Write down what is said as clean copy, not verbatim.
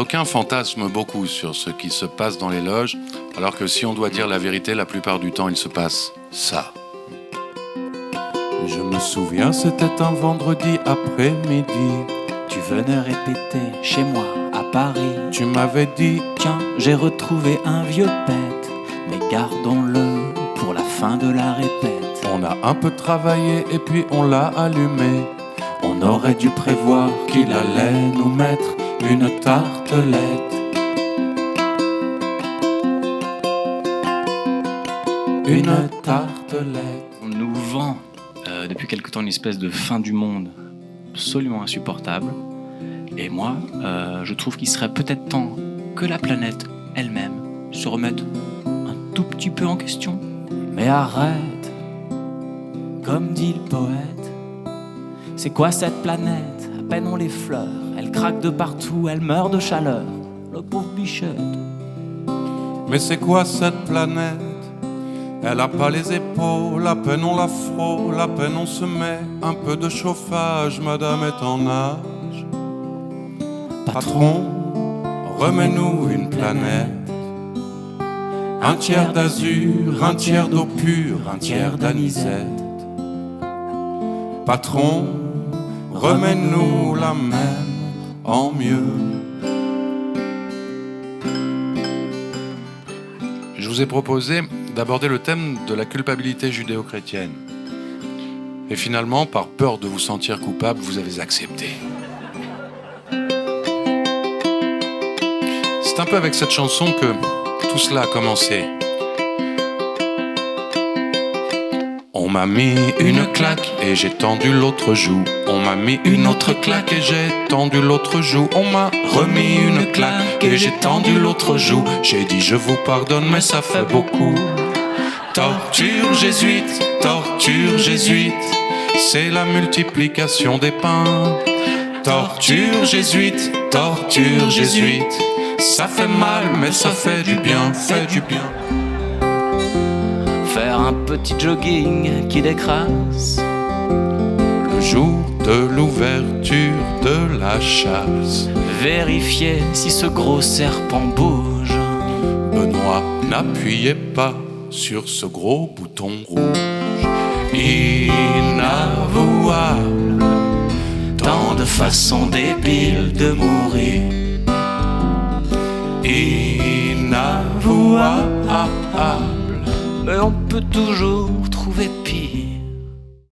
D'aucuns fantasment beaucoup sur ce qui se passe dans les loges, alors que si on doit dire la vérité, la plupart du temps, il se passe ça. Je me souviens, c'était un vendredi après-midi. Tu venais répéter chez moi à Paris. Tu m'avais dit, tiens, j'ai retrouvé un vieux pet, mais gardons-le pour la fin de la répète. On a un peu travaillé et puis on l'a allumé. On aurait dû prévoir qu'il allait nous mettre une tartelette. Une tartelette. On nous vend depuis quelque temps une espèce de fin du monde absolument insupportable. Et moi, je trouve qu'il serait peut-être temps que la planète elle-même se remette un tout petit peu en question. Mais arrête, comme dit le poète, c'est quoi cette planète? À peine on l'effleure, elle craque de partout, elle meurt de chaleur. La pauvre bichette. Mais c'est quoi cette planète? Elle a pas les épaules, à peine on la frôle, à peine on se met un peu de chauffage, madame est en âge. Patron, remets-nous une planète. Un tiers d'azur, un tiers d'eau pure, un tiers d'anisette. Patron, remets-nous la même en mieux. Je vous ai proposé d'aborder le thème de la culpabilité judéo-chrétienne. Et finalement, par peur de vous sentir coupable, vous avez accepté. C'est un peu avec cette chanson que tout cela a commencé. On m'a mis une claque et j'ai tendu l'autre joue. On m'a mis une autre claque et j'ai tendu l'autre joue. On m'a remis une claque et j'ai tendu l'autre joue. J'ai dit je vous pardonne mais ça fait beaucoup. Torture jésuite, c'est la multiplication des pains. Torture jésuite, ça fait mal mais ça fait du bien, fait du bien. Faire un petit jogging qui décrasse le jour de l'ouverture de la chasse. Vérifier si ce gros serpent bouge. Benoît, n'appuyez pas sur ce gros bouton rouge. Inavouable, tant de façons débiles de mourir. Inavouable, mais on peut toujours